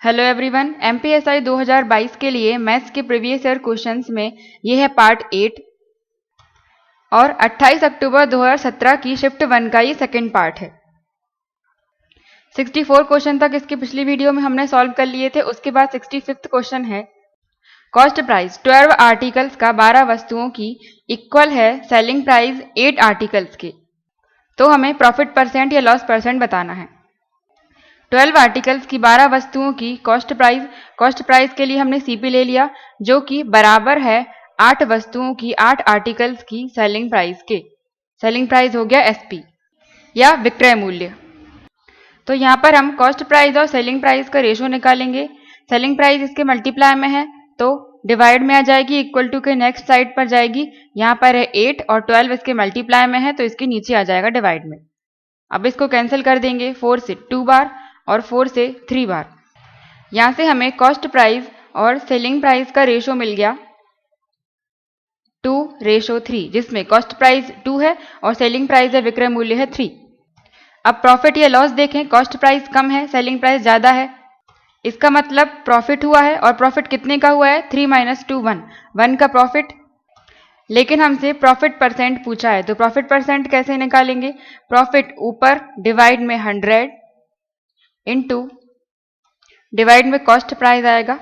Hello everyone, MPSI 2022 के लिए maths के प्रीवियस ईयर क्वेश्चंस में ये है पार्ट 8 और 28 अक्टूबर 2017 की शिफ्ट 1 का ये सेकंड पार्ट है। 64 क्वेश्चन तक इसकी पिछली वीडियो में हमने सॉल्व कर लिए थे। उसके बाद 65th क्वेश्चन है कॉस्ट प्राइस 12 आर्टिकल्स का 12 वस्तुओं की इक्वल है सेलिंग प्राइस 8 आर्टिकल्स के, तो हमें प्रॉफिट परसेंट या लॉस परसेंट बताना है। 12 आर्टिकल्स की 12 वस्तुओं की कॉस्ट प्राइस के लिए हमने सीपी ले लिया जो कि बराबर है 8 वस्तुओं की 8 आर्टिकल्स की सेलिंग प्राइस के। सेलिंग प्राइस हो गया एसपी या विक्रय मूल्य। तो यहाँ पर हम कॉस्ट प्राइस और सेलिंग प्राइस का रेशो निकालेंगे। सेलिंग प्राइस इसके मल्टीप्लाई में है तो डिवाइड में आ जाएगी, इक्वल टू के नेक्स्ट साइड पर जाएगी। यहाँ पर है 8 और 12 इसके मल्टीप्लाई में है तो इसके नीचे आ जाएगा डिवाइड में। अब इसको कैंसिल कर देंगे, 4 से 2 बार और 4 से 3 बार। यहां से हमें कॉस्ट प्राइस और सेलिंग प्राइस का रेशो मिल गया 2:3, जिसमें कॉस्ट प्राइस 2 है और सेलिंग प्राइस या विक्रय मूल्य है 3। अब प्रॉफिट या लॉस देखें, कॉस्ट प्राइस कम है, सेलिंग प्राइस ज्यादा है, इसका मतलब प्रॉफिट हुआ है। और प्रॉफिट कितने का हुआ है? 3 - 2 1 का प्रॉफिट। लेकिन हमसे प्रॉफिट परसेंट पूछा है तो प्रॉफिट परसेंट कैसे निकालेंगे? प्रॉफिट ऊपर डिवाइड में 100 इनटू डिवाइड में कॉस्ट प्राइस आएगा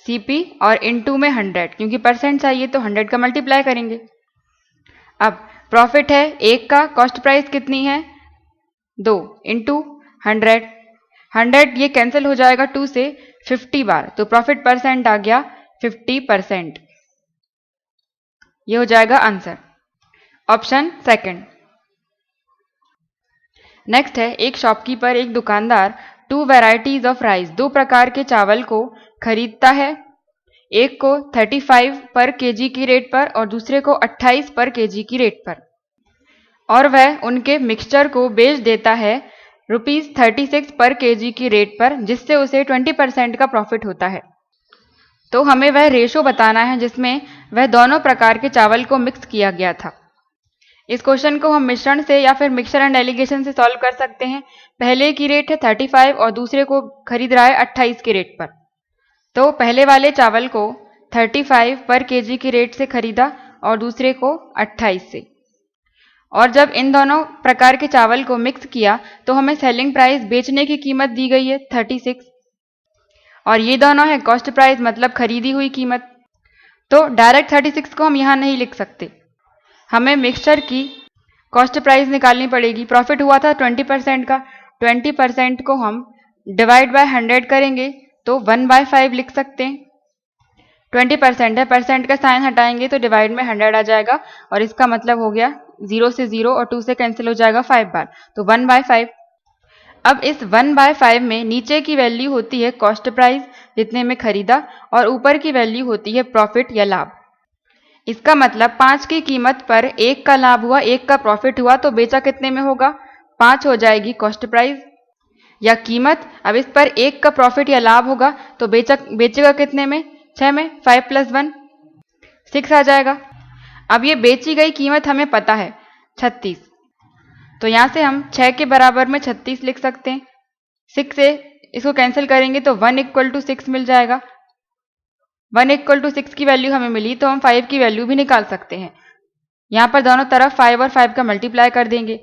सीपी और इनटू में 100, क्योंकि परसेंट चाहिए तो 100 का मल्टीप्लाई करेंगे। अब प्रॉफिट है 1 का, कॉस्ट प्राइस कितनी है 2 इनटू 100 ये कैंसिल हो जाएगा 2 से 50 बार, तो प्रॉफिट परसेंट आ गया 50%। ये हो जाएगा आंसर, ऑप्शन सेकंड। नेक्स्ट है एक शॉपकीपर, एक दुकानदार 2 वैरायटीज ऑफ राइस, 2 प्रकार के चावल को खरीदता है। एक को 35 पर केजी की रेट पर और दूसरे को 28 पर केजी की रेट पर, और वह उनके मिक्सचर को बेच देता है ₹36 पर केजी की रेट पर, जिससे उसे 20% का प्रॉफिट होता है। तो हमें वह रेशो बताना है जिसमें वह दोनों प्रकार के चावल को मिक्स किया गया था। इस क्वेश्चन को हम मिश्रण से या फिर मिक्सचर एंड एलिगेशन से सॉल्व कर सकते हैं। पहले की रेट है 35 और दूसरे को खरीद रहा है 28 की रेट पर, तो पहले वाले चावल को 35 पर केजी की रेट से खरीदा और दूसरे को 28 से। और जब इन दोनों प्रकार के चावल को मिक्स किया तो हमें सेलिंग प्राइस, बेचने की कीमत दी गई है 36 और ये दोनों है कॉस्ट प्राइस, मतलब खरीदी हुई कीमत। तो डायरेक्ट 36 को हम यहाँ नहीं लिख सकते, हमें मिक्सचर की कॉस्ट प्राइस निकालनी पड़ेगी। प्रॉफिट हुआ था 20% का, 20% को हम डिवाइड बाय 100 करेंगे तो 1/5 लिख सकते हैं। 20% है, परसेंट का साइन हटाएंगे तो डिवाइड में 100 आ जाएगा और इसका मतलब हो गया 0 से 0 और 2 से कैंसिल हो जाएगा 5 बार, तो 1/5। अब इस 1/5 में नीचे की वैल्यू होती है कॉस्ट प्राइस जितने में खरीदा और ऊपर की वैल्यू होती है प्रॉफिट या लाभ। इसका मतलब 5 की कीमत पर 1 का लाभ हुआ, 1 का प्रॉफिट हुआ, तो बेचा कितने में होगा? 5 हो जाएगी कॉस्ट प्राइस या कीमत। अब इस पर 1 का प्रॉफिट या लाभ होगा तो बेचेगा कितने में? 6 में। 5 + 1 6 आ जाएगा। अब ये बेची गई कीमत हमें पता है 36, तो यहां से हम 6 के बराबर में 36 लिख सकते हैं। 6 से इसको कैंसिल करेंगे तो 1 = 6 मिल जाएगा। 1 = 6 की वैल्यू हमें मिली तो हम 5 की वैल्यू भी निकाल सकते हैं। यहां पर दोनों तरफ 5 और 5 का मल्टीप्लाई कर देंगे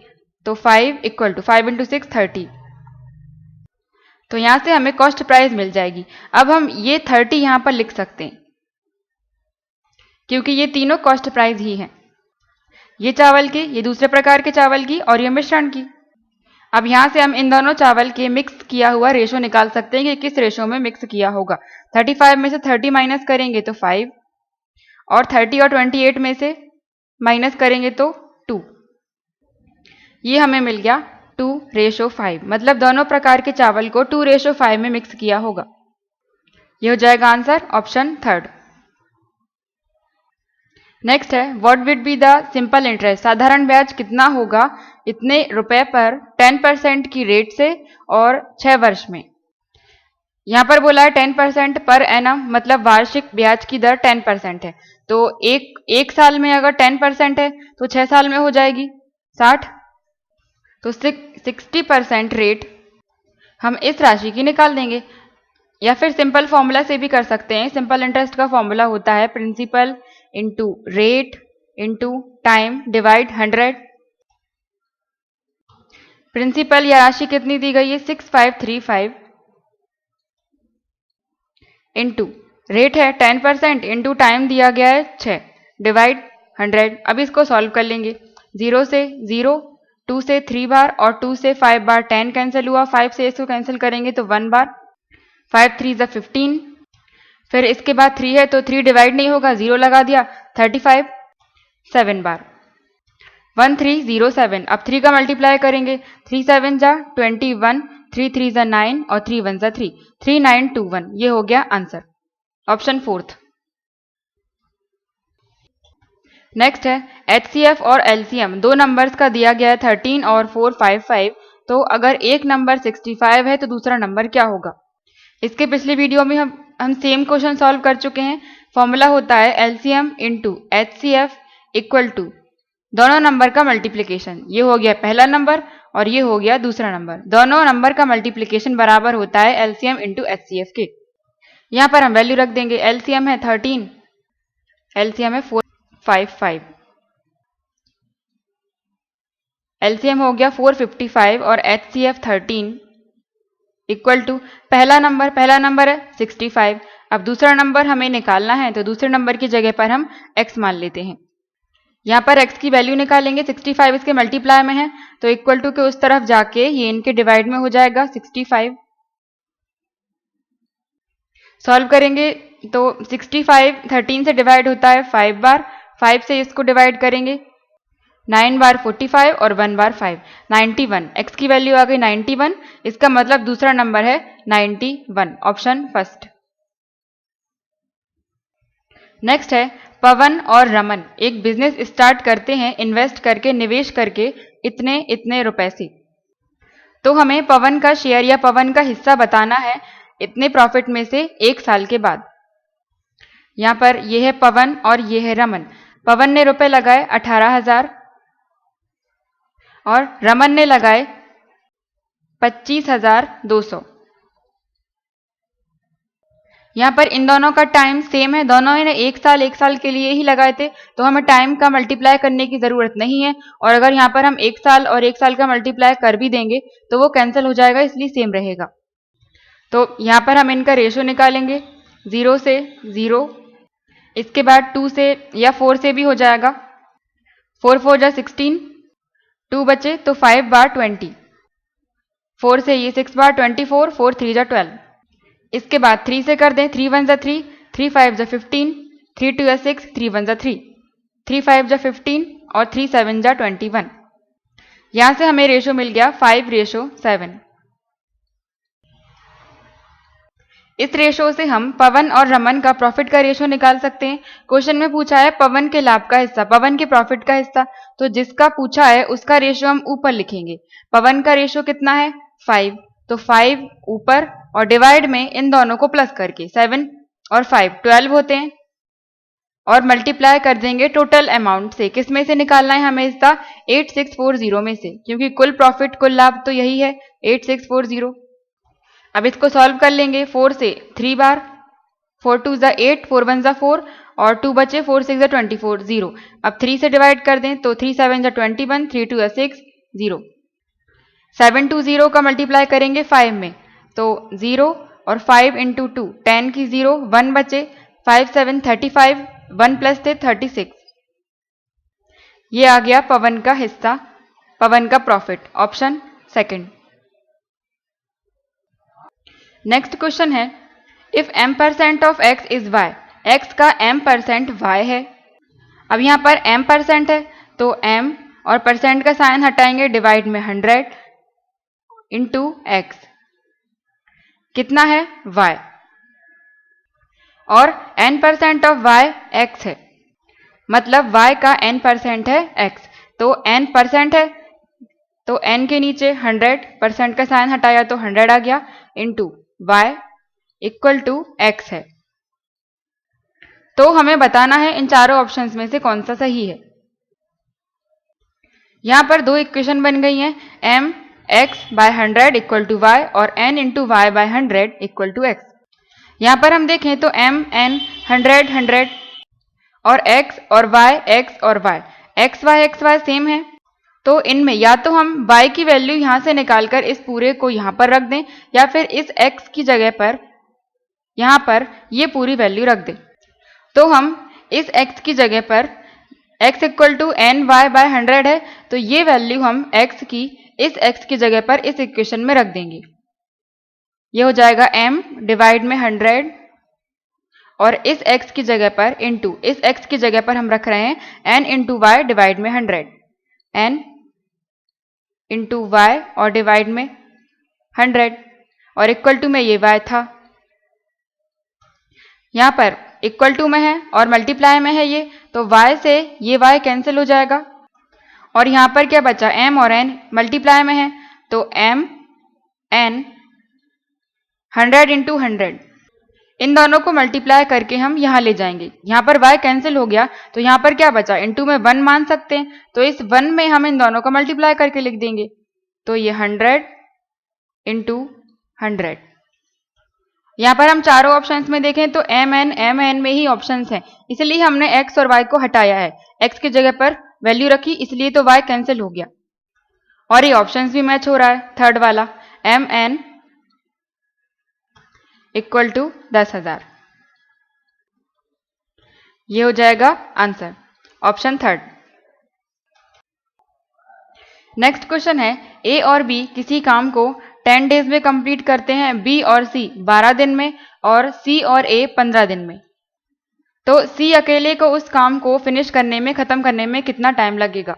तो 5 = 5 × 6 30, तो यहां से हमें कॉस्ट प्राइस मिल जाएगी। अब हम ये 30 यहां पर लिख सकते हैं क्योंकि ये तीनों कॉस्ट प्राइस ही हैं, ये चावल की, ये दूसरे प्रकार के चावल की और ये मिश्रण की। अब यहां से हम इन दोनों चावल के मिक्स किया हुआ रेशो निकाल सकते हैं कि किस रेशो में मिक्स किया होगा। 35 में से 30 माइनस करेंगे तो 5 और 30 और 28 में से माइनस करेंगे तो 2। ये हमें मिल गया 2:5, मतलब दोनों प्रकार के चावल को 2:5 में मिक्स किया होगा। ये हो जाएगा आंसर, ऑप्शन थर्ड। नेक्स्ट है what will be the simple interest, साधारण ब्याज कितना होगा इतने रुपए पर 10% की रेट से और 6 वर्ष में। यहां पर बोला है 10% पर एनम, मतलब वार्षिक ब्याज की दर 10% है, तो एक साल में अगर 10% है तो 6 साल में हो जाएगी 60, तो 60% रेट हम इस राशि की निकाल देंगे, या फिर सिंपल फॉर्मूला से भी कर सकते हैं। सिंपल इंटरेस्ट का फॉर्मूला होता है principal into rate into time divide 100। Principal या राशि कितनी दी गई है 6535 इंटू रेट है 10% इंटू टाइम दिया गया है 6 डिवाइड 100। अब इसको सॉल्व कर लेंगे। 0 से 0, 2 से 3 बार और 2 से 5 बार 10 कैंसिल हुआ, 5 से इसको कैंसिल करेंगे तो 1 बार, 5 3 ज़ा 15। फिर इसके बाद 3 है तो 3 डिवाइड नहीं होगा, 0 लगा दिया, 35 7 बार, 1307। अब 3 का मल्टीप्लाई करेंगे, 3 7 जा 21, 3 3 जा 9 और 3 1 जा 3, 3921। ये हो गया आंसर, ऑप्शन 4। नेक्स्ट है HCF और LCM। दो नंबर्स का दिया गया है 13 और 455। तो अगर एक नंबर 65 है तो दूसरा नंबर क्या होगा। इसके पिछले वीडियो में हम सेम क्वेश्चन सॉल्व कर चुके हैं। फॉर्मूला होता है LCM into HCF equal to दोनों नंबर का मल्टीप्लिकेशन। ये हो गया पहला नंबर और ये हो गया दूसरा नंबर। दोनों नंबर का मल्टीप्लिकेशन बराबर होता है LCM इंटू HCF के। यहाँ पर हम वैल्यू रख देंगे। LCM है 13, LCM है 455, LCM हो गया 455 और HCF 13 इक्वल टू पहला नंबर है 65। अब दूसरा नंबर हमें निकालना है तो दूसरे नंबर की जगह पर हम x मान लेते हैं। यहाँ पर x की वैल्यू निकालेंगे, 65 इसके मल्टीप्लाई में है तो इक्वल टू के उस तरफ जाके ये इनके डिवाइड में हो जाएगा 65। सॉल्व करेंगे तो 65 13 से डिवाइड होता है 5 बार, 5 से इसको डिवाइड करेंगे, 9 बार 45 और 1 बार 5, 91। x की वैल्यू आ गई 91, इसका मतलब दूसरा नंबर है 91, ऑप्शन फर्स्ट। नेक्स्ट है पवन और रमन एक बिजनेस स्टार्ट करते हैं इन्वेस्ट करके, निवेश करके इतने इतने रुपए से। तो हमें पवन का शेयर या पवन का हिस्सा बताना है इतने प्रॉफिट में से 1 साल के बाद। यहाँ पर यह है पवन और यह है रमन। पवन ने रुपए लगाए 18,000 और रमन ने लगाए 25,200। यहाँ पर इन दोनों का टाइम सेम है, दोनों ने 1 साल के लिए ही लगाए थे तो हमें टाइम का मल्टीप्लाई करने की जरूरत नहीं है। और अगर यहाँ पर हम 1 साल और 1 साल का मल्टीप्लाई कर भी देंगे तो वो कैंसिल हो जाएगा, इसलिए सेम रहेगा। तो यहाँ पर हम इनका रेशो निकालेंगे, 0 से 0, इसके बाद 2 से या 4 से भी हो जाएगा, 4 4 जा 16, 2 बचे तो 5 बार 20, 4 से ये 6 बार 24, 4 3 जा 12। इसके बाद 3 से कर दें, 3 1 जा 3, 3 5 जा 15, 3 2 जा 6, 3 1 जा 3, 3 5 जा 15 और 3 7 जा 21। यहां से हमें रेशो मिल गया 5:7। इस रेशो से हम पवन और रमन का प्रॉफिट का रेशो निकाल सकते हैं। क्वेश्चन में पूछा है पवन के लाभ का हिस्सा, पवन के प्रॉफिट का हिस्सा, तो जिसका पूछा है उसका रेशो हम ऊपर लिखेंगे। पवन का रेशो कितना है 5, तो 5 ऊपर और डिवाइड में इन दोनों को प्लस करके 7 और 5 12 होते हैं और मल्टीप्लाई कर देंगे टोटल अमाउंट से। किस में से निकालना है हमें इसका 8640 में से, क्योंकि कुल प्रॉफिट कुल लाभ तो यही है 8640। अब इसको सॉल्व कर लेंगे। 4 से 3 बार, 4 2 जा 8, 4 1 जा 4 और 2 बचे, 4 6 जा 24, 0। अब 3 से डिवाइड कर दें तो 3 7 जा 21, 3 2 जा 6, 0। 7 2 0 का मल्टीप्लाई करेंगे 5 में तो 0 और 5 इंटू 2 10 की 0, 1 बचे, 5 7 35, 1 प्लस थे 36। ये आ गया पवन का हिस्सा, पवन का profit, option second. Next question है if m% of x is y, x का m% y है। अब यहाँ पर m% है तो m और परसेंट का साइन हटाएंगे, डिवाइड में 100 इंटू x, कितना है y, और n% ऑफ y x है, मतलब y का n% है x। तो n% है तो n के नीचे 100, परसेंट का साइन हटाया तो 100 आ गया, into y equal to x है। तो हमें बताना है इन चारों ऑप्शंस में से कौन सा सही है। यहां पर दो इक्वेशन बन गई हैं, m x by 100 equal to y और n into y by 100 equal to x। यहाँ पर हम देखें तो m, n, 100, 100 और x और y, x और y, x y सेम है। तो इनमें या तो हम y की वैल्यू यहाँ से निकालकर इस पूरे को यहाँ पर रख दें या फिर इस x की जगह पर यहाँ पर ये पूरी वैल्यू रख दें। तो हम इस x की जगह पर x equal to n y by 100 है, तो ये वैल्यू हम x की इस x की जगह पर इस इक्वेशन में रख देंगे। ये हो जाएगा m डिवाइड में 100 और इस x की जगह पर इंटू इस x की जगह पर हम रख रहे हैं n इंटू वाई डिवाइड में 100, n इंटू वाई और डिवाइड में 100 और इक्वल टू में ये y था, यहाँ पर इक्वल टू में है और मल्टीप्लाई में है ये, तो y से ये y कैंसिल हो जाएगा और यहाँ पर क्या बचा, m और n मल्टीप्लाई में है, तो m n 100 इंटू 100 इन दोनों को मल्टीप्लाई करके हम यहाँ ले जाएंगे। यहाँ पर y कैंसिल हो गया तो यहाँ पर क्या बचा, इंटू में 1 मान सकते हैं, तो इस 1 में हम इन दोनों को मल्टीप्लाई करके लिख देंगे। तो ये 100 इंटू 100। यहाँ पर हम चारों ऑप्शंस में देखें तो mn में ही ऑप्शंस हैं, इसलिए हमने x और y को हटाया है, x की जगह पर वैल्यू रखी इसलिए तो y कैंसिल हो गया और ये ऑप्शंस भी मैच हो रहा है। थर्ड वाला mn इक्वल टू 10,000, ये हो जाएगा answer, option third. Next question है, ए और बी किसी काम को 10 डेज में कंप्लीट करते हैं, बी और सी 12 दिन में और सी और ए 15 दिन में। तो सी अकेले को उस काम को फिनिश करने में, खत्म करने में कितना टाइम लगेगा।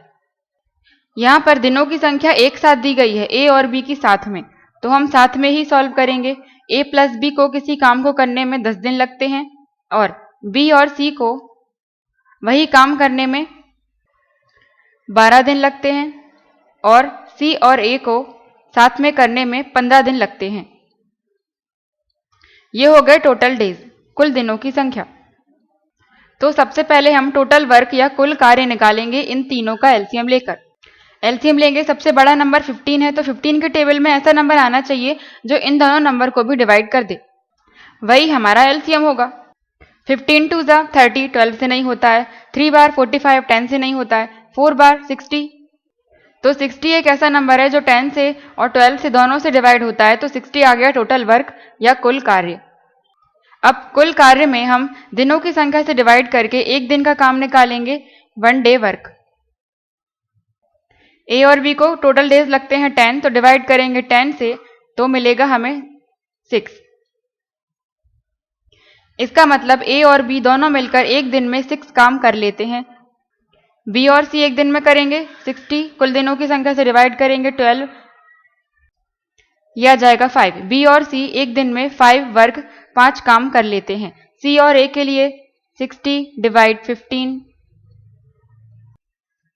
यहाँ पर दिनों की संख्या एक साथ दी गई है, ए और बी की साथ में, तो हम साथ में ही सॉल्व करेंगे। ए प्लस बी को किसी काम को करने में 10 दिन लगते हैं और बी और सी को वही काम करने में 12 दिन लगते हैं और सी और ए को साथ में करने में 15 दिन लगते हैं। ये हो गए टोटल डेज, कुल दिनों की संख्या। तो सबसे पहले हम टोटल वर्क या कुल कार्य निकालेंगे इन तीनों का एलसीएम लेकर। एलसीएम लेंगे, सबसे बड़ा नंबर 15 है, तो 15 के टेबल में ऐसा नंबर आना चाहिए जो इन दोनों नंबर को भी डिवाइड कर दे, वही हमारा एलसीएम होगा। 15 2 जा 30, 12 से नहीं होता है, 3 बार 45, 10 से नहीं होता है, 4 बार 60, तो 60 एक ऐसा नंबर है जो 10 से और 12 से दोनों से डिवाइड होता है, तो 60 आ गया टोटल वर्क या कुल कार्य। अब कुल कार्य में हम दिनों की संख्या से डिवाइड करके एक दिन का काम निकालेंगे, 1 डे वर्क। ए और बी को टोटल डेज लगते हैं 10, तो डिवाइड करेंगे 10 से, तो मिलेगा हमें 6। इसका मतलब ए और बी दोनों मिलकर एक दिन में 6 काम कर लेते हैं। बी और सी एक दिन में करेंगे 60, कुल दिनों की संख्या से डिवाइड करेंगे 12, यह आ जाएगा 5। बी और सी एक दिन में 5 वर्क 5 काम कर लेते हैं। सी और ए के लिए 60 डिवाइड 15,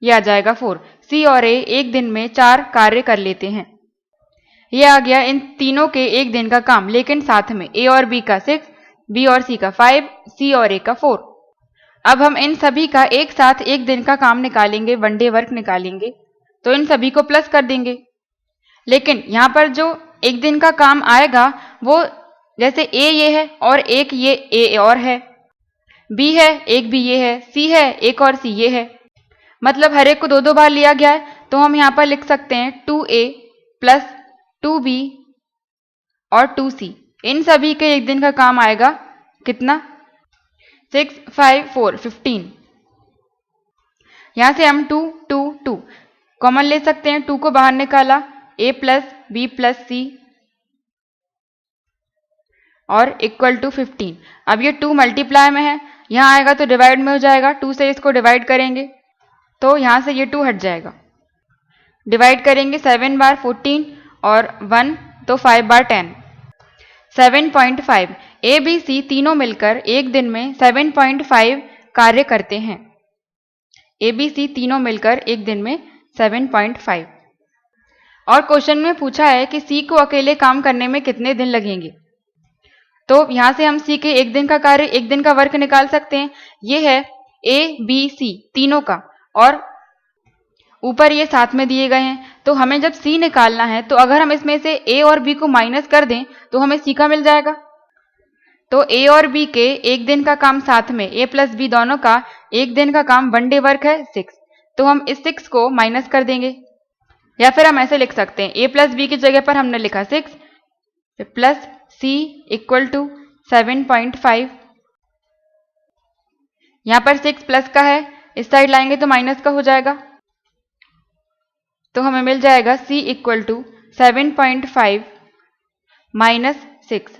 यह आ जाएगा 4। सी और ए एक दिन में 4 कार्य कर लेते हैं। यह आ गया इन तीनों के एक दिन का काम, लेकिन साथ में ए और बी का 6, बी और सी का 5, सी और ए का 4। अब हम इन सभी का एक साथ एक दिन का काम निकालेंगे, 1 डे वर्क निकालेंगे, तो इन सभी को प्लस कर देंगे। लेकिन यहाँ पर जो एक दिन का काम आएगा वो जैसे ए ये है और एक ये ए और है, बी है एक बी ये है, सी है एक और सी ये है, मतलब हर एक को 2-2 बार लिया गया है। तो हम यहाँ पर लिख सकते हैं 2a प्लस 2b और 2c, इन सभी के एक दिन का काम आएगा कितना, 6 5 4 15। यहाँ से हम 2 2 2 कॉमन ले सकते हैं, 2 को बाहर निकाला, a plus b plus c और इक्वल टू 15। अब ये 2 मल्टीप्लाई में है, यहाँ आएगा तो डिवाइड में हो जाएगा, 2 से इसको डिवाइड करेंगे तो यहाँ से ये 2 हट जाएगा। डिवाइड करेंगे 7 बार 14 और 1 तो 5 बार 10, 7.5। ए बी सी तीनों मिलकर एक दिन में 7.5 कार्य करते हैं। ए बी सी तीनों मिलकर एक दिन में 7.5। और क्वेश्चन में पूछा है कि सी को अकेले काम करने में कितने दिन लगेंगे, तो यहाँ से हम सी के एक दिन का कार्य, एक दिन का वर्क निकाल सकते हैं। ये है ए बी सी तीनों का, ऊपर ये साथ में दिए गए हैं, तो हमें जब C निकालना है तो अगर हम इसमें से A और B को माइनस कर दें तो हमें C का मिल जाएगा। तो A और B के एक दिन का काम साथ में, A प्लस B दोनों का एक दिन का काम 1 डे वर्क है 6, तो हम इस 6 को माइनस कर देंगे। या फिर हम ऐसे लिख सकते हैं, A प्लस B की जगह पर हमने लिखा 6 प्लस C इक्वल टू 7.5। यहाँ पर 6 प्लस का है, इस साइड लाएंगे तो माइनस का हो जाएगा, तो हमें मिल जाएगा C इक्वल टू 7.5 माइनस 6।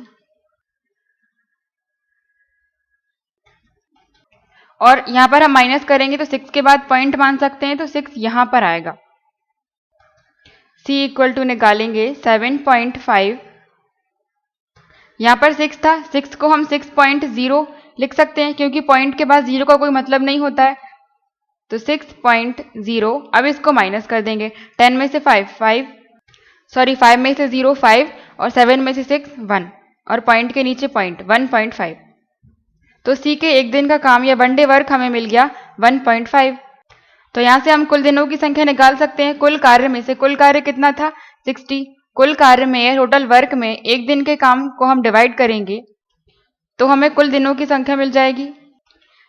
और यहाँ पर हम माइनस करेंगे तो 6 के बाद पॉइंट मान सकते हैं, तो 6 यहाँ पर आएगा। C इक्वल टू निकालेंगे 7.5, यहाँ पर 6 था, 6 को हम 6.0 लिख सकते हैं क्योंकि पॉइंट के बाद 0 का कोई मतलब नहीं होता है, तो 6.0। अब इसको माइनस कर देंगे, 10 में से 5 में से 0 5 और 7 में से 6 1 और पॉइंट के नीचे पॉइंट 1.5, तो C के एक दिन का काम या 1 डे वर्क हमें मिल गया 1.5। तो यहाँ से हम कुल दिनों की संख्या निकाल सकते हैं। कुल कार्य में से कुल कार्य कितना था 60, कुल कार्य में या टोटल वर्क में एक दिन के काम को हम डिवाइड करेंगे तो हमें कुल दिनों की संख्या मिल जाएगी।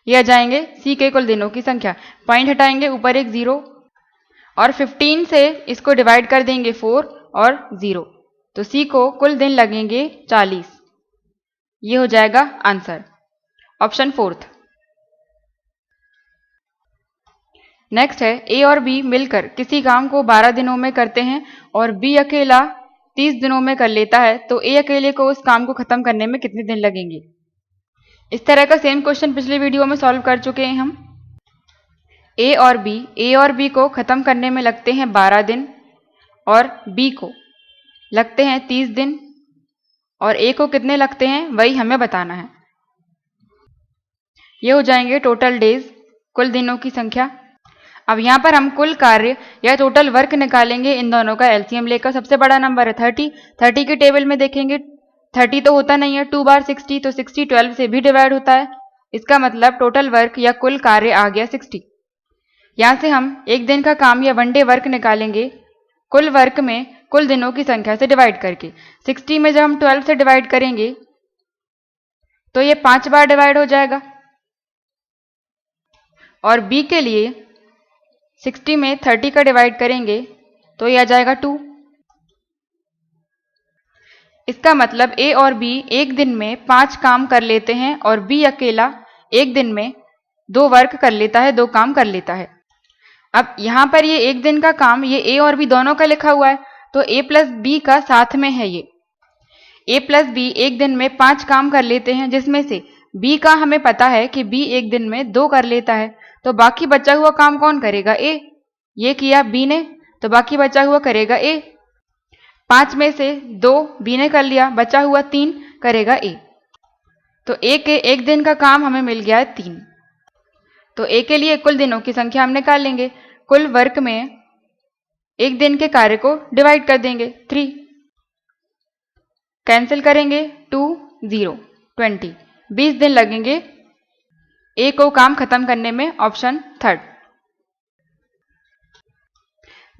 ये आ जाएंगे C के कुल दिनों की संख्या, पॉइंट हटाएंगे, ऊपर एक 0 और 15 से इसको डिवाइड कर देंगे 4 और 0, तो C को कुल दिन लगेंगे 40। ये हो जाएगा आंसर, ऑप्शन 4। नेक्स्ट है A और B मिलकर किसी काम को 12 दिनों में करते हैं और B अकेला 30 दिनों में कर लेता है, तो A अकेले को उस काम को खत्म करने में कितने दिन लगेंगे। इस तरह का सेम क्वेश्चन पिछले वीडियो में सॉल्व कर चुके हैं हम। A और B को खत्म करने में लगते हैं 12 दिन और B को लगते हैं 30 दिन और A को कितने लगते हैं वही हमें बताना है। ये हो जाएंगे टोटल डेज, कुल दिनों की संख्या। अब यहाँ पर हम कुल कार्य या टोटल वर्क निकालेंगे, इन दोनों का एलसीएम लेकर। सबसे बड़ा नंबर है 30 के टेबल में देखेंगे 30 तो होता नहीं है, 2 बार 60, तो 60 12 से भी डिवाइड होता है, इसका मतलब टोटल वर्क या कुल कार्य आ गया 60। यहाँ से हम एक दिन का काम या 1 डे वर्क निकालेंगे कुल वर्क में कुल दिनों की संख्या से डिवाइड करके। 60 में जब हम 12 से डिवाइड करेंगे तो ये 5 बार डिवाइड हो जाएगा और B के लिए 60 में 30 का डिवाइड करेंगे तो ये आ जाएगा 2। इसका मतलब A और B एक दिन में 5 काम कर लेते हैं और B अकेला एक दिन में 2 वर्क कर लेता है, 2 काम कर लेता है। अब यहाँ पर ये एक दिन का काम ये A और B दोनों का लिखा हुआ है, तो A प्लस B का साथ में है। ये A प्लस B एक दिन में 5 काम कर लेते हैं, जिसमें से B का हमें पता है कि B एक दिन में 2 कर लेता है, तो बाकी बचा हुआ काम कौन करेगा A। ये किया B ने, तो बाकी बचा हुआ करेगा A। 5 में से 2 B ने कर लिया, बचा हुआ 3 करेगा A, तो A के एक दिन का काम हमें मिल गया है 3। तो A के लिए कुल दिनों की संख्या हम निकाल लेंगे, कुल वर्क में एक दिन के कार्य को डिवाइड कर देंगे 3, कैंसिल करेंगे 2 0 20, 20 दिन लगेंगे A को काम खत्म करने में, ऑप्शन 3।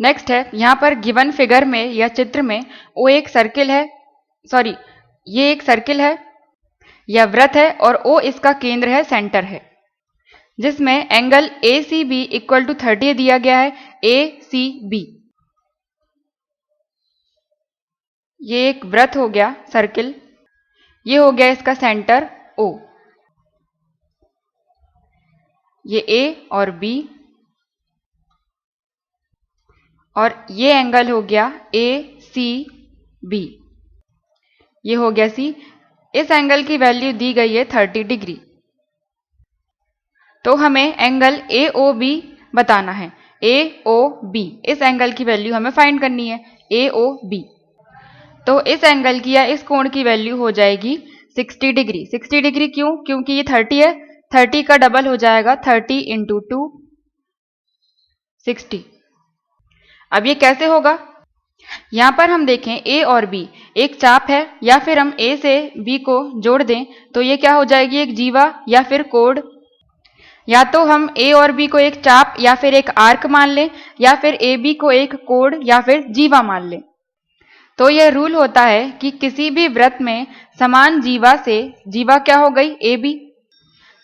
नेक्स्ट है, यहाँ पर गिवन फिगर में या चित्र में O एक सर्किल है, ये एक सर्किल है या वृत्त है और O इसका केंद्र है, सेंटर है, जिसमें एंगल ACB इक्वल टू 30 दिया गया है। ACB ये एक वृत्त हो गया सर्किल, ये हो गया इसका सेंटर O, ये A और B और ये एंगल हो गया ACB, ये हो गया C। इस एंगल की वैल्यू दी गई है 30 डिग्री, तो हमें एंगल AOB बताना है। AOB इस एंगल की वैल्यू हमें फाइंड करनी है, AOB। तो इस एंगल की या इस कोण की वैल्यू हो जाएगी 60 डिग्री। 60 डिग्री क्यों? क्योंकि ये 30 है, 30 का डबल हो जाएगा, 30 × 2 60। अब ये कैसे होगा, यहाँ पर हम देखें A और B एक चाप है, या फिर हम A से B को जोड़ दें तो ये क्या हो जाएगी, एक जीवा या फिर कोड। या तो हम ए और बी को एक चाप या फिर एक आर्क मान लें, या फिर ए बी को एक कोण या फिर जीवा मान लें। तो यह रूल होता है कि किसी भी वृत्त में समान जीवा से, जीवा क्या हो गई ए बी,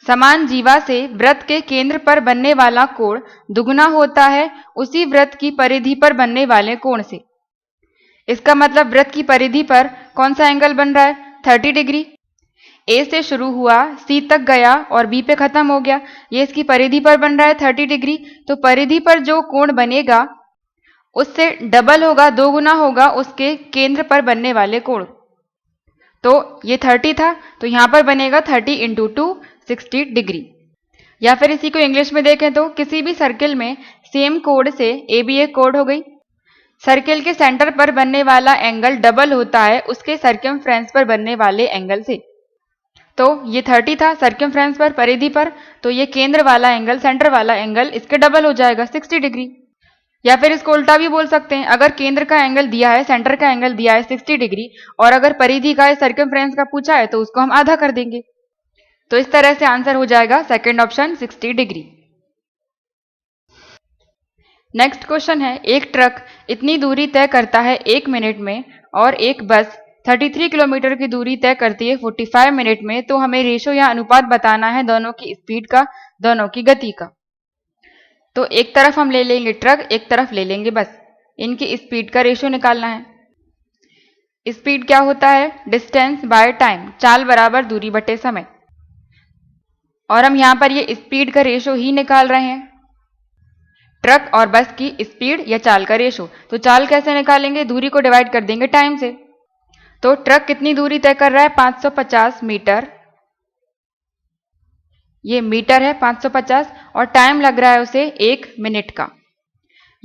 समान जीवा से वृत्त के केंद्र पर बनने वाला कोण दुगना होता है उसी वृत्त की परिधि पर बनने वाले कोण से। इसका मतलब वृत्त की परिधि पर कौन सा एंगल बन रहा है, 30 डिग्री। ए से शुरू हुआ, सी तक गया और बी पे खत्म हो गया, ये इसकी परिधि पर बन रहा है 30 डिग्री। तो परिधि पर जो कोण बनेगा उससे डबल होगा, दो गुना होगा उसके केंद्र पर बनने वाले कोण। तो ये 30 था, तो यहां पर बनेगा 30 इंटू 2 60 डिग्री। या फिर इसी को इंग्लिश में देखें तो किसी भी सर्किल में सेम कोण से ए बी एक कोण हो गई। सर्किल के सेंटर पर बनने वाला एंगल डबल होता है उसके सर्कमफ्रेंस पर बनने वाले एंगल से। तो ये 30 था सर्कमफ्रेंस पर, परिधि पर, तो ये केंद्र वाला एंगल, सेंटर वाला एंगल इसके डबल हो जाएगा 60 डिग्री। या फिर इसको उल्टा भी बोल सकते हैं, अगर केंद्र का एंगल दिया है, सेंटर का एंगल दिया है 60 डिग्री और अगर परिधि का सर्कमफ्रेंस का पूछा है तो उसको हम आधा कर देंगे। तो इस तरह से आंसर हो जाएगा second option 60 degree. Next question है, एक ट्रक इतनी दूरी तय करता है 1 मिनट में और एक बस 33 किलोमीटर की दूरी तय करती है 45 मिनट में, तो हमें रेशो या अनुपात बताना है दोनों की स्पीड का, दोनों की गति का। तो एक तरफ हम ले लेंगे ट्रक, एक तरफ ले लेंगे बस, इनकी स्पीड का रेशो निकालना है। स्पीड क्या होता है, डिस्टेंस बाय टाइम, चाल बराबर दूरी बटे समय, और हम यहां पर ये स्पीड का रेशो ही निकाल रहे हैं, ट्रक और बस की स्पीड या चाल का रेशो। तो चाल कैसे निकालेंगे, दूरी को डिवाइड कर देंगे टाइम से। तो ट्रक कितनी दूरी तय कर रहा है, 550 मीटर, ये मीटर है 550, और टाइम लग रहा है उसे 1 मिनट का।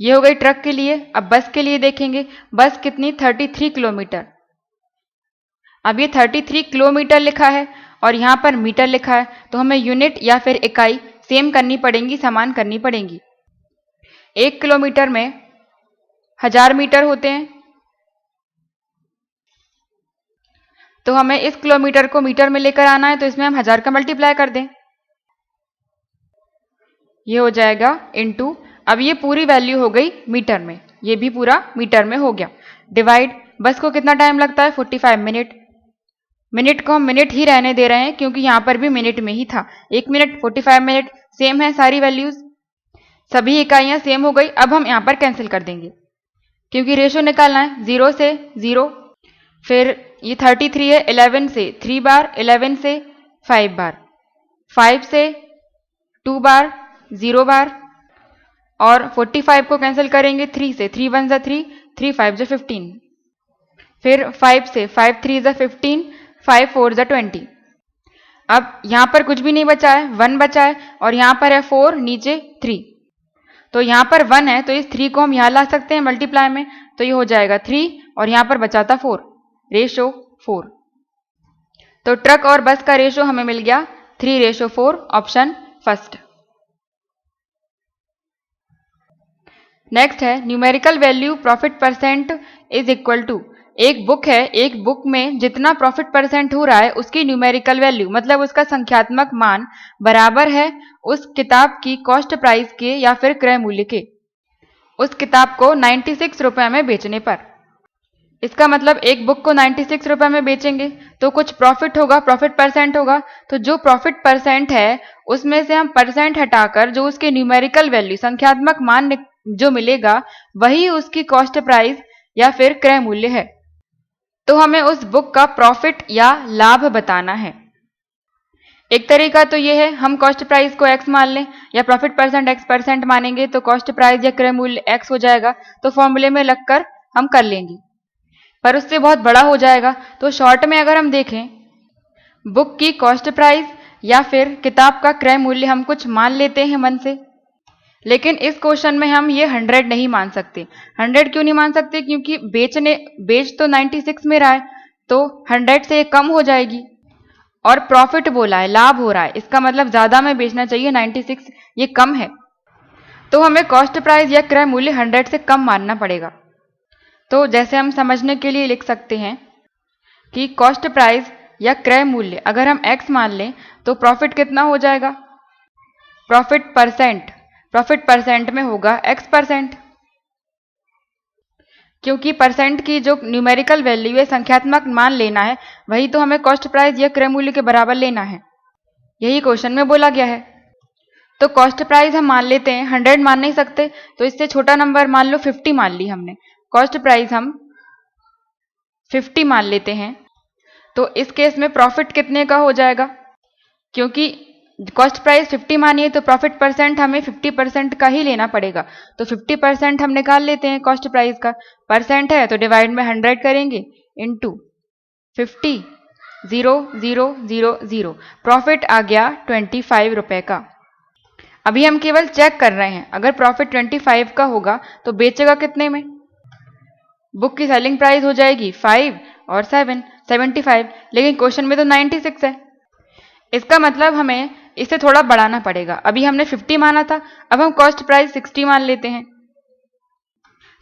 ये हो गई ट्रक के लिए। अब बस के लिए देखेंगे, बस कितनी, 33 किलोमीटर। अब ये 33 किलोमीटर लिखा है और यहां पर मीटर लिखा है, तो हमें यूनिट या फिर इकाई सेम करनी पड़ेंगी, समान करनी पड़ेंगी। 1 किलोमीटर में 1000 मीटर होते हैं, तो हमें इस किलोमीटर को मीटर में लेकर आना है, तो इसमें हम 1000 का मल्टीप्लाई कर दें, ये हो जाएगा इनटू, अब ये पूरी वैल्यू हो गई मीटर में, ये भी पूरा मीटर में हो गया, डिवाइड, बस को कितना टाइम लगता है 45 मिनट, मिनट को हम मिनट ही रहने दे रहे हैं क्योंकि यहां पर भी मिनट में ही था, 1 मिनट 45 मिनट सेम है, सारी वैल्यूज सभी इकाइयां सेम हो गई। अब हम यहां पर कैंसिल कर देंगे क्योंकि रेशो निकालना है, 0 से 0, फिर ये 33 है 11 से 3 बार, 11 से 5 बार, 5 से 2 बार, 0 बार, और 45 को कैंसिल करेंगे 3 से, 3 1 जा 3, 3 5 जा 15, फिर 5 से, 5 3 जा 15, 5 4 जा 20। अब यहां पर कुछ भी नहीं बचा है, 1 बचा है, और यहां पर है 4, नीचे 3, तो यहां पर 1 है तो इस 3 को हम यहां ला सकते हैं मल्टीप्लाई में, तो ये हो जाएगा 3 और यहां पर बचा था 4, रेशो 4। तो ट्रक और बस का रेशो हमें मिल गया 3:4, ऑप्शन फर्स्ट। नेक्स्ट है, numerical value profit percent is equal to, एक बुक है, एक बुक में जितना प्रॉफिट परसेंट हो रहा है उसकी न्यूमेरिकल वैल्यू मतलब उसका संख्यात्मक मान बराबर है उस किताब की कॉस्ट प्राइस के या फिर क्रय मूल्य के, उस किताब को 96 रुपए में बेचने पर। इसका मतलब एक बुक को 96 रुपए में बेचेंगे तो कुछ प्रॉफिट होगा, प्रॉफिट परसेंट होगा, तो जो प्रॉफिट परसेंट है उसमें से हम परसेंट हटाकर जो उसके न्यूमेरिकल वैल्यू संख्यात्मक मान जो मिलेगा वही उसकी कॉस्ट प्राइस या फिर क्रय मूल्य है। तो हमें उस बुक का प्रॉफिट या लाभ बताना है। एक तरीका तो यह है, हम कॉस्ट प्राइस को x मान लें या प्रॉफिट परसेंट x% मानेंगे तो कॉस्ट प्राइस या क्रय मूल्य x हो जाएगा, तो फॉर्मूले में लगकर हम कर लेंगे, पर उससे बहुत बड़ा हो जाएगा। तो शॉर्ट में अगर हम देखें, बुक की कॉस्ट प्राइस या फिर किताब का क्रय मूल्य हम कुछ मान लेते हैं मन से, लेकिन इस क्वेश्चन में हम ये 100 नहीं मान सकते। 100 क्यों नहीं मान सकते, क्योंकि बेच तो 96 में रहा है, तो 100 से कम हो जाएगी, और प्रॉफिट बोला है, लाभ हो रहा है, इसका मतलब ज्यादा में बेचना चाहिए, 96 ये कम है, तो हमें कॉस्ट प्राइस या क्रय मूल्य 100 से कम मानना पड़ेगा। तो जैसे हम समझने के लिए लिख सकते हैं कि कॉस्ट प्राइस या क्रय मूल्य अगर हम x मान लें तो प्रॉफिट कितना हो जाएगा, प्रॉफिट परसेंट में होगा x%, क्योंकि परसेंट की जो न्यूमेरिकल वैल्यू है, संख्यात्मक मान लेना है, वही तो हमें कॉस्ट प्राइस या क्रय मूल्य के बराबर लेना है। यही क्वेश्चन में बोला गया है। तो कॉस्ट प्राइस हम मान लेते हैं, 100 मान नहीं सकते, तो इससे छोटा नंबर मान लो 50 मान ली हमने। कॉस्ट प्राइस हम 50 मान लेते हैं। तो इस केस में प्रॉफिट कितने का हो जाएगा? क्योंकि कॉस्ट प्राइस 50 मानी है तो प्रॉफिट परसेंट हमें 50% का ही लेना पड़ेगा। तो 50% हम निकाल लेते हैं कॉस्ट प्राइस का। परसेंट है तो डिवाइड में 100 करेंगे इंटू 50, 0 0 0 0। प्रॉफिट आ गया 25 रुपए का। अभी हम केवल चेक कर रहे हैं, अगर प्रॉफिट 25 का होगा तो बेचेगा कितने में? बुक की सेलिंग प्राइस हो जाएगी 5 और 7 75, लेकिन क्वेश्चन में तो 96 है। इसका मतलब हमें इसे थोड़ा बढ़ाना पड़ेगा। अभी हमने 50 माना था, अब हम कॉस्ट प्राइस 60 मान लेते हैं,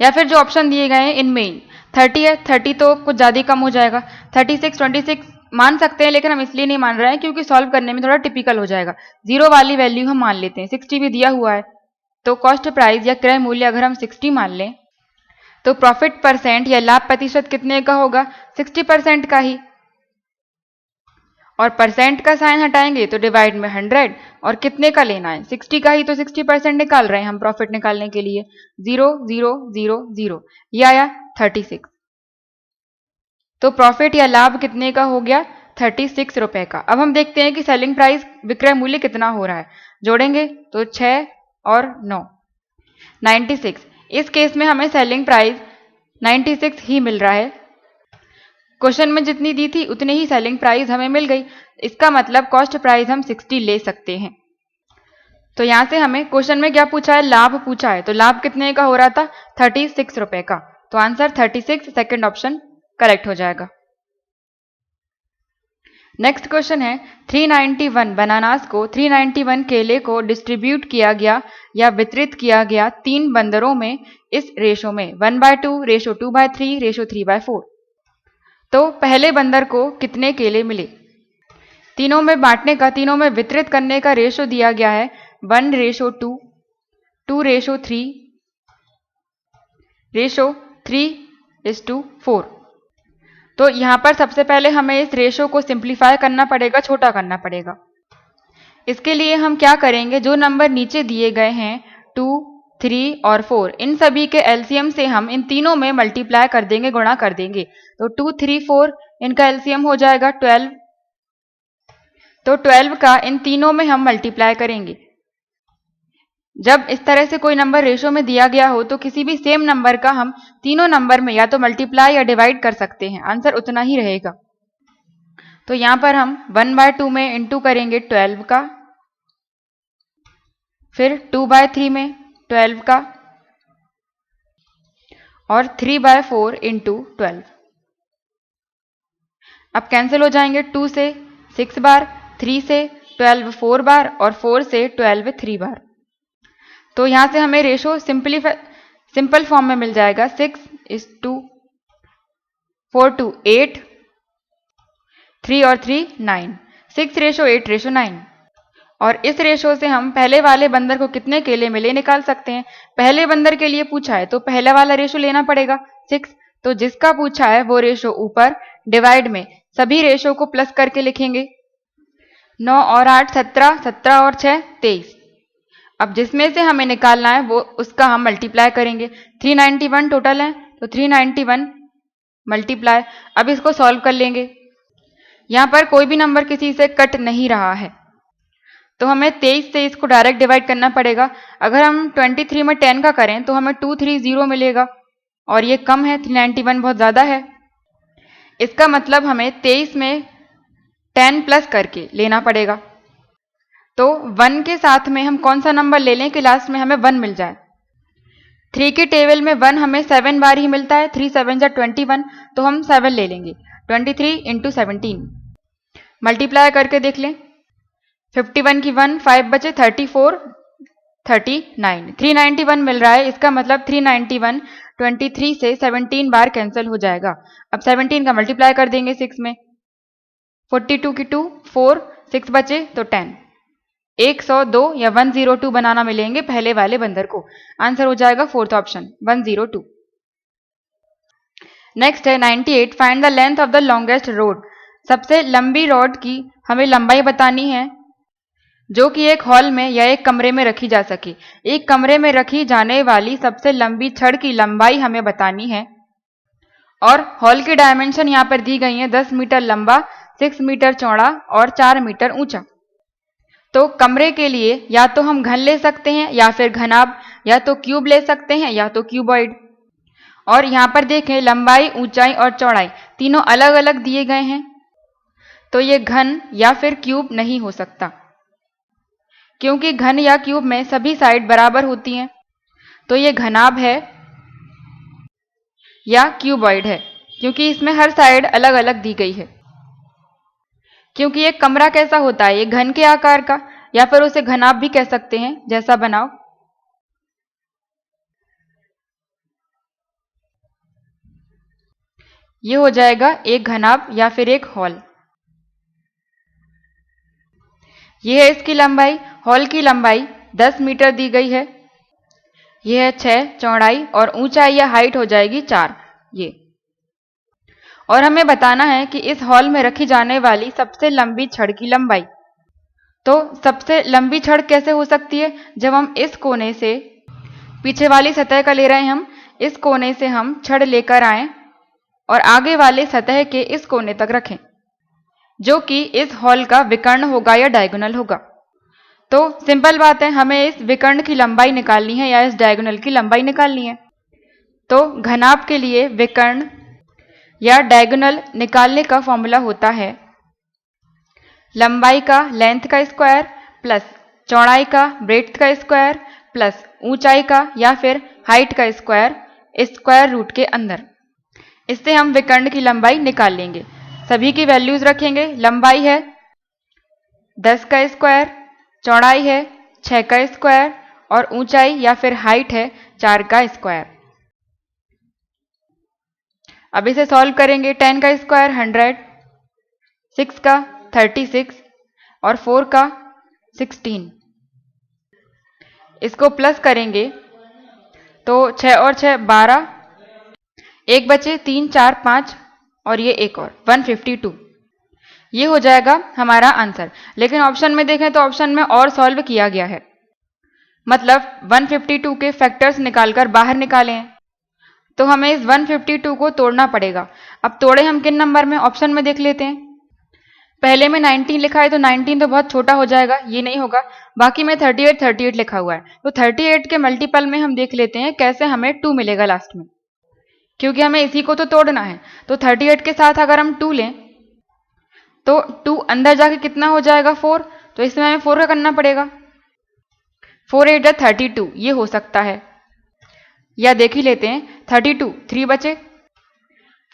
या फिर जो ऑप्शन दिए गए हैं इनमें 30 है, 30 तो कुछ ज़्यादा कम हो जाएगा। 36 26 मान सकते हैं, लेकिन हम इसलिए नहीं मान रहे हैं क्योंकि सॉल्व करने में थोड़ा टिपिकल हो जाएगा। 0 वाली वैल्यू हम मान लेते हैं, 60 भी दिया हुआ है। तो कॉस्ट प्राइस या क्रय मूल्य अगर हम 60 मान लें तो प्रॉफिट परसेंट या लाभ प्रतिशत कितने का होगा? 60% का ही। और परसेंट का साइन हटाएंगे तो डिवाइड में 100, और कितने का लेना है? 60 का ही, तो 60% निकाल रहे हैं हम प्रॉफिट निकालने के लिए। 0 0 0 0, ये आया 36। तो प्रॉफिट या लाभ कितने का हो गया? 36 रुपए का। अब हम देखते हैं कि सेलिंग प्राइस विक्रय मूल्य कितना हो रहा है। जोड़ेंगे तो 6 और 9 96। इस केस में हमें सेलिंग प्राइस 96 ही मिल रहा है। क्वेश्चन में जितनी दी थी उतनी ही सेलिंग प्राइस हमें मिल गई। इसका मतलब कॉस्ट प्राइस हम 60 ले सकते हैं। तो यहां से हमें क्वेश्चन में क्या पूछा है? लाभ पूछा है। तो लाभ कितने का हो रहा था? 36 रुपए का। तो आंसर 36, सेकंड ऑप्शन करेक्ट हो जाएगा। नेक्स्ट क्वेश्चन है 391 बनानास को 391 केले को डिस्ट्रीब्यूट किया गया या वितरित किया गया 3 बंदरों में इस रेशो में 1/2, रेशो 2/3, रेशो 3/4। तो पहले बंदर को कितने केले मिले? तीनों में बांटने का, तीनों में वितरित करने का रेशो दिया गया है 1:2, 2:3, रेशो 3:4। तो यहां पर सबसे पहले हमें इस रेशो को सिंप्लीफाई करना पड़ेगा, छोटा करना पड़ेगा। इसके लिए हम क्या करेंगे? जो नंबर नीचे दिए गए हैं 2, 3 और 4, इन सभी के एलसीएम से हम इन तीनों में मल्टीप्लाई कर देंगे, गुणा कर देंगे। तो 2, 3, 4 इनका एलसीएम हो जाएगा 12। तो 12 का इन तीनों में हम मल्टीप्लाई करेंगे। जब इस तरह से कोई नंबर रेशो में दिया गया हो तो किसी भी सेम नंबर का हम तीनों नंबर में या तो मल्टीप्लाई या डिवाइड कर सकते हैं, आंसर उतना ही रहेगा। तो यहां पर हम 1/2 में इंटू करेंगे 12 का, फिर 2/3 में 12 का, और 3/4 इंटू 12। अब कैंसिल हो जाएंगे। 2 से 6 बार, 3 से 12 4 बार, और 4 से 12 3 बार। तो यहां से हमें रेशो सिंपल फॉर्म में मिल जाएगा 6:4 to 8, 3 और 3 9, 6:8:9। और इस रेशो से हम पहले वाले बंदर को कितने केले मिले निकाल सकते हैं। पहले बंदर के लिए पूछा है तो पहला वाला रेशो लेना पड़ेगा 6। तो जिसका पूछा है वो रेशो ऊपर, डिवाइड में सभी रेशो को प्लस करके लिखेंगे। 9 और 8 17, 17 और 6 23। अब जिसमें से हमें निकालना है वो उसका हम मल्टीप्लाई करेंगे। 391 टोटल है, तो 391 मल्टीप्लाई। अब इसको सॉल्व कर लेंगे। यहां पर कोई भी नंबर किसी से कट नहीं रहा है, तो हमें 23 से इसको डायरेक्ट डिवाइड करना पड़ेगा। अगर हम 23 में 10 का करें तो हमें 230 मिलेगा, और ये कम है, 391 बहुत ज़्यादा है। इसका मतलब हमें 23 में 10 प्लस करके लेना पड़ेगा। तो 1 के साथ में हम कौन सा नंबर ले लें कि लास्ट में हमें 1 मिल जाए? 3 के टेबल में 1 हमें 7 बार ही मिलता है, 3 7 जा 21, तो हम 7 ले लेंगे। 23 इंटू 17 मल्टीप्लाई करके देख लें। 51 की 1 5 बचे, 34 39, 391 मिल रहा है। इसका मतलब 391 23 से 17 बार कैंसिल हो जाएगा। अब 17 का मल्टीप्लाई कर देंगे 6 में। 42 की 2 4, 6 बचे तो 10। 102 या 102 बनाना मिलेंगे पहले वाले बंदर को। आंसर हो जाएगा फोर्थ ऑप्शन 102। नेक्स्ट है 98, find the length of the longest road. सबसे लंबी रॉड की हमें लंबाई बतानी है जो कि एक हॉल में या एक कमरे में रखी जा सके। एक कमरे में रखी जाने वाली सबसे लंबी छड़ की लंबाई हमें बतानी है और हॉल की डायमेंशन यहाँ पर दी गई है 10 मीटर लंबा, 6 मीटर चौड़ा और 4 मीटर ऊंचा। तो कमरे के लिए या तो हम घन ले सकते हैं या फिर घनाभ, या तो क्यूब ले सकते हैं या तो क्यूबॉइड। और यहाँ पर देखें लंबाई, ऊंचाई और चौड़ाई तीनों अलग अलग दिए गए हैं, तो ये घन या फिर क्यूब नहीं हो सकता, क्योंकि घन या क्यूब में सभी साइड बराबर होती हैं। तो ये घनाभ है या क्यूबॉइड है, क्योंकि इसमें हर साइड अलग अलग दी गई है। क्योंकि एक कमरा कैसा होता है, ये घन के आकार का, या फिर उसे घनाभ भी कह सकते हैं, जैसा बनाओ। ये हो जाएगा एक घनाभ या फिर एक हॉल। ये है इसकी लंबाई, हॉल की लंबाई 10 मीटर दी गई है। ये है 6 चौड़ाई और ऊंचाई या हाइट हो जाएगी 4 ये। और हमें बताना है कि इस हॉल में रखी जाने वाली सबसे लंबी छड़ की लंबाई। तो सबसे लंबी छड़ कैसे हो सकती है, जब हम इस कोने से, पीछे वाली सतह का ले रहे हैं हम, इस कोने से हम छड़ लेकर आए और आगे वाले सतह के इस कोने तक रखें, जो कि इस हॉल का विकर्ण होगा या डायगोनल होगा। तो सिंपल बात है, हमें इस विकर्ण की लंबाई निकालनी है या इस डायगोनल की लंबाई निकालनी है। तो घनाभ के लिए विकर्ण या डायगोनल निकालने का फॉर्मूला होता है लंबाई का लेंथ का स्क्वायर प्लस चौड़ाई का ब्रेड्थ का स्क्वायर प्लस ऊंचाई का या फिर हाइट का स्क्वायर स्क्वायर रूट के अंदर। इससे हम विकर्ण की लंबाई निकाल लेंगे। सभी की वैल्यूज रखेंगे। लंबाई है 10 का स्क्वायर, चौड़ाई है 6 का स्क्वायर और ऊंचाई या फिर हाइट है 4 का स्क्वायर। अब इसे सॉल्व करेंगे। 10 का स्क्वायर 100, 6 का 36 और 4 का 16। इसको प्लस करेंगे तो 6 और 6 12, एक बचे 3 4 5 और ये एक और 152। ये हो जाएगा हमारा आंसर। लेकिन ऑप्शन में देखें तो ऑप्शन में और सॉल्व किया गया है, मतलब 152 के फैक्टर्स निकालकर बाहर निकाले हैं। तो हमें इस 152 को तोड़ना पड़ेगा। अब तोड़े हम किन नंबर में, ऑप्शन में देख लेते हैं। पहले में 19 लिखा है तो 19 तो बहुत छोटा हो जाएगा, ये नहीं होगा। बाकी में 38 लिखा हुआ है, तो 38 के मल्टीपल में हम देख लेते हैं कैसे हमें 2 मिलेगा लास्ट में, क्योंकि हमें इसी को तो तोड़ना है। तो 38 के साथ अगर हम 2 लें तो 2 अंदर जाके कितना हो जाएगा 4, तो इसमें हमें 4 का करना पड़ेगा। 4 8 32 ये हो सकता है, या देख ही लेते हैं। 32 3 बचे,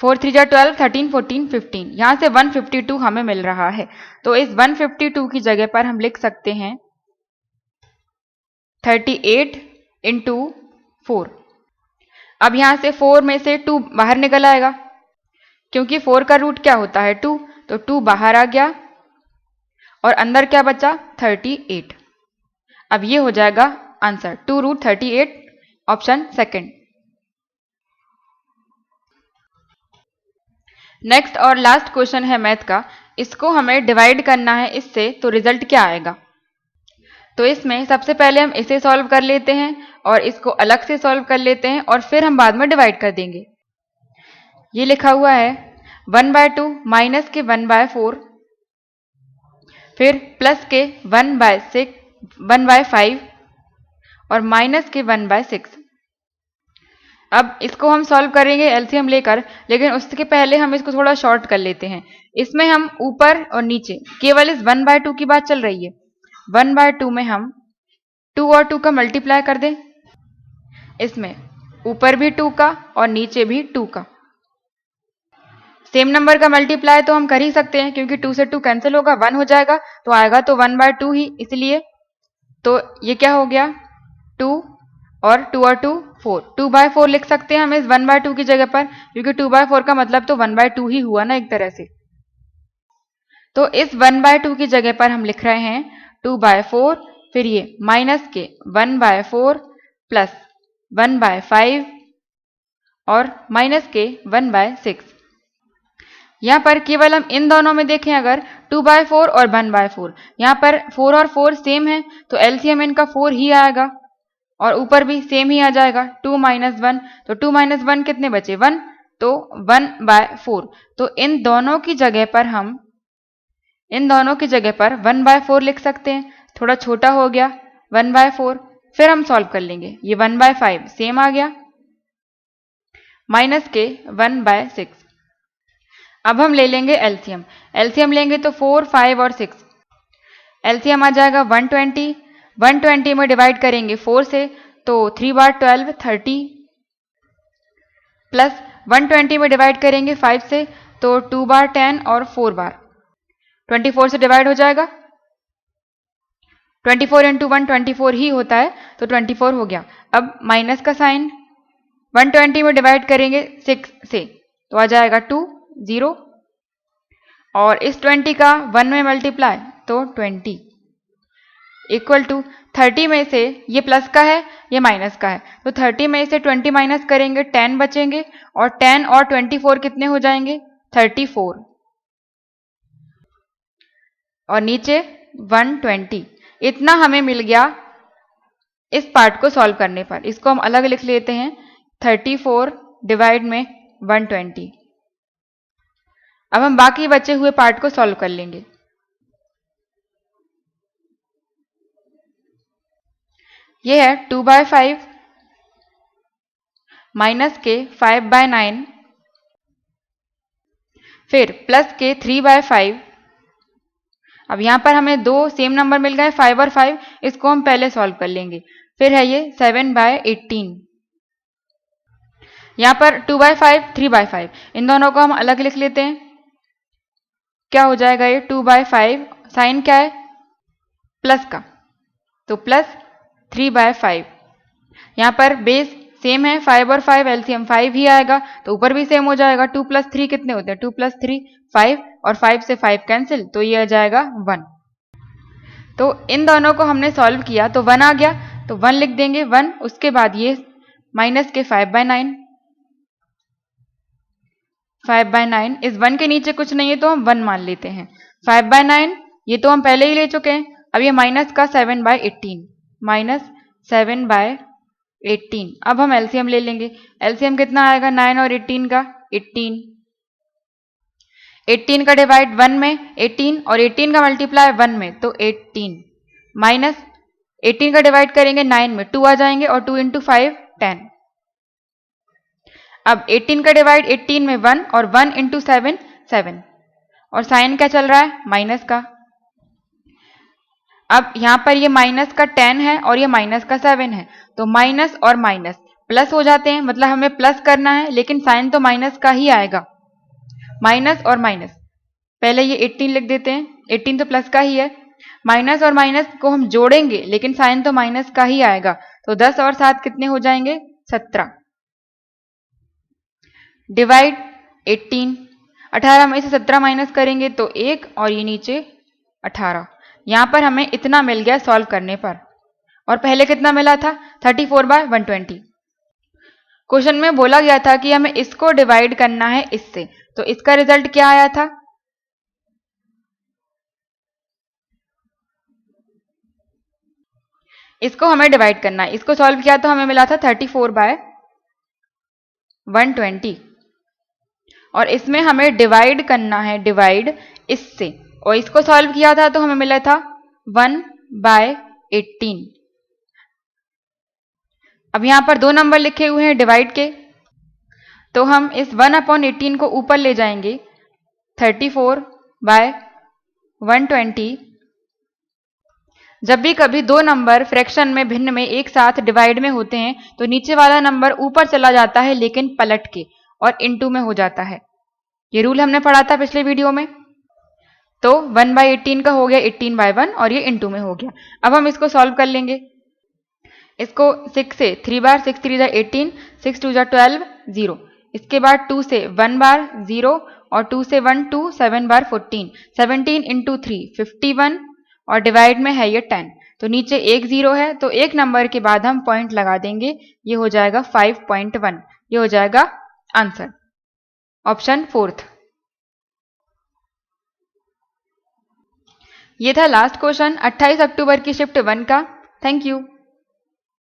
4 3 12 13 14 15, यहां से 152 हमें मिल रहा है। तो इस 152 की जगह पर हम लिख सकते हैं 38 इंटू 4। अब यहां से 4 में से 2 बाहर निकल आएगा, क्योंकि 4 का रूट क्या होता है 2, तो 2 बाहर आ गया और अंदर क्या बचा 38। अब ये हो जाएगा answer 2 root 38, option second. Next और लास्ट क्वेश्चन है मैथ का। इसको हमें डिवाइड करना है इससे, तो रिजल्ट क्या आएगा। तो इसमें सबसे पहले हम इसे सॉल्व कर लेते हैं और इसको अलग से सॉल्व कर लेते हैं और फिर हम बाद में डिवाइड कर देंगे। ये लिखा हुआ है 1/2 माइनस के 1/4, फिर प्लस के 1/5 और माइनस के 1/6। अब इसको हम सॉल्व करेंगे एलसीएम लेकर, लेकिन उसके पहले हम इसको थोड़ा शॉर्ट कर लेते हैं। इसमें हम ऊपर और नीचे केवल इस 1/2 की बात चल रही है। 1/2 में हम 2 और 2 का मल्टीप्लाई कर दें, इसमें ऊपर भी 2 का और नीचे भी 2 का। सेम नंबर का मल्टीप्लाई तो हम कर ही सकते हैं, क्योंकि 2 से 2 कैंसिल होगा, 1 हो जाएगा, तो आएगा तो 1/2 ही, इसलिए तो ये क्या हो गया 2 और 2 4, 2/4 लिख सकते हैं हम इस 1/2 की जगह पर, क्योंकि 2/4 का मतलब तो 1/2 ही हुआ ना एक तरह से। तो इस 1/2 की जगह पर हम लिख रहे हैं 2/4, फिर ये माइनस के 1/4 प्लस 1/5 और माइनस के 1/6। यहाँ पर केवल हम इन दोनों में देखें अगर 2/4 और 1/4, यहाँ पर 4 और 4 सेम है तो एलसीएम इनका 4 ही आएगा और ऊपर भी सेम ही आ जाएगा 2 - 1, तो 2 - 1 कितने बचे 1, तो 1/4। तो इन दोनों की जगह पर हम 1/4 लिख सकते हैं, थोड़ा छोटा हो गया 1/4। फिर हम सॉल्व कर लेंगे, ये 1/5 सेम आ गया माइनस के 1/6। अब हम ले लेंगे एलसीएम, एलसीएम लेंगे तो 4, 5 और 6, एलसीएम आ जाएगा 120, 120 में डिवाइड करेंगे 4 से तो 3 बार 12 30, प्लस 120 में डिवाइड करेंगे 5 से तो 2 बार 10 और 4 बार 24 से डिवाइड हो जाएगा। 24 इंटू 1 24 ही होता है तो 24 हो गया। अब माइनस का साइन 120 में डिवाइड करेंगे 6 से तो आ जाएगा 2 0 और इस 20 का 1 में मल्टीप्लाई तो 20 इक्वल टू 30 में से ये प्लस का है ये माइनस का है तो 30 में से 20 माइनस करेंगे 10 बचेंगे और 10 और 24 कितने हो जाएंगे 34 और नीचे 120। इतना हमें मिल गया इस पार्ट को सॉल्व करने पर। इसको हम अलग लिख लेते हैं 34 डिवाइड में 120। अब हम बाकी बचे हुए पार्ट को सॉल्व कर लेंगे। ये है 2/5 माइनस के 5/9 फिर प्लस के 3/5। अब यहां पर हमें दो सेम नंबर मिल गए 5 और 5, इसको हम पहले सॉल्व कर लेंगे। फिर है ये 7/18। यहां पर 2/5 3/5 इन दोनों को हम अलग लिख लेते हैं। क्या हो जाएगा ये 2/5 साइन क्या है प्लस का तो प्लस 3/5। यहां पर बेस सेम है 5 और 5 एलसीएम 5 ही आएगा तो ऊपर भी सेम हो जाएगा। 2 + 3 कितने होते हैं 2 + 3 5 और 5 से 5 कैंसिल तो ये आ जाएगा 1। तो इन दोनों को हमने सॉल्व किया तो 1 आ गया तो 1 लिख देंगे 1। उसके बाद ये माइनस के 5/9 5/9 इस 1 के नीचे कुछ नहीं है तो हम 1 मान लेते हैं। 5/9 ये तो हम पहले ही ले चुके हैं। अब ये माइनस का 7/18 माइनस 7/18। अब हम एलसीएम ले लेंगे। एलसीएम कितना आएगा 9 और 18 का 18। 18 का डिवाइड 1 में 18 और 18 का मल्टीप्लाई 1 में तो 18 माइनस 18 का डिवाइड करेंगे 9 में 2 आ जाएंगे और 2 × 5 10। अब 18 का डिवाइड 18 में 1 और 1 × 7 7 और साइन क्या चल रहा है माइनस का। अब यहां पर ये माइनस का 10 है और ये माइनस का 7 है तो माइनस और माइनस प्लस हो जाते हैं, मतलब हमें प्लस करना है लेकिन साइन तो माइनस का ही आएगा। माइनस और माइनस पहले ये 18 लिख देते हैं, 18 तो प्लस का ही है। माइनस और माइनस को हम जोड़ेंगे लेकिन साइन तो माइनस का ही आएगा तो 10 और 7 कितने हो जाएंगे 17 डिवाइड 18। 18 में से 17 माइनस करेंगे तो 1 और ये नीचे 18। यहां पर हमें इतना मिल गया सॉल्व करने पर और पहले कितना मिला था 34/120। क्वेश्चन में बोला गया था कि हमें इसको डिवाइड करना है इससे, तो इसका रिजल्ट क्या आया था इसको हमें डिवाइड करना है। इसको सॉल्व किया तो हमें मिला था 34/120 और इसमें हमें डिवाइड करना है डिवाइड इससे और इसको सॉल्व किया था तो हमें मिला था 1/18। अब यहां पर दो नंबर लिखे हुए हैं डिवाइड के तो हम इस 1/18 को ऊपर ले जाएंगे 34/120। जब भी कभी दो नंबर फ्रैक्शन में भिन्न में एक साथ डिवाइड में होते हैं तो नीचे वाला नंबर ऊपर चला जाता है लेकिन पलट के और इनटू में हो जाता है। ये रूल हमने पढ़ा था पिछले वीडियो में। तो 1/18 का हो गया 18/1 और ये इनटू में हो गया। अब हम इसको सॉल्व कर लेंगे। इसको 6 से 3 बार 6 3 = 18 6 2 = 12 0। इसके बाद 2 से 1 बार 0 और 2 से 1 2 7 बार 14 17 × 3 51 और डिवाइड में है ये 10, तो नीचे एक 0 है, तो एक नंबर के बाद हम पॉइंट लगा देंगे, ये हो जाएगा 5.1, ये हो जाएगा आंसर, ऑप्शन 4th। ये था लास्ट क्वेश्चन 28 अक्टूबर की शिफ्ट 1 का। Thank you.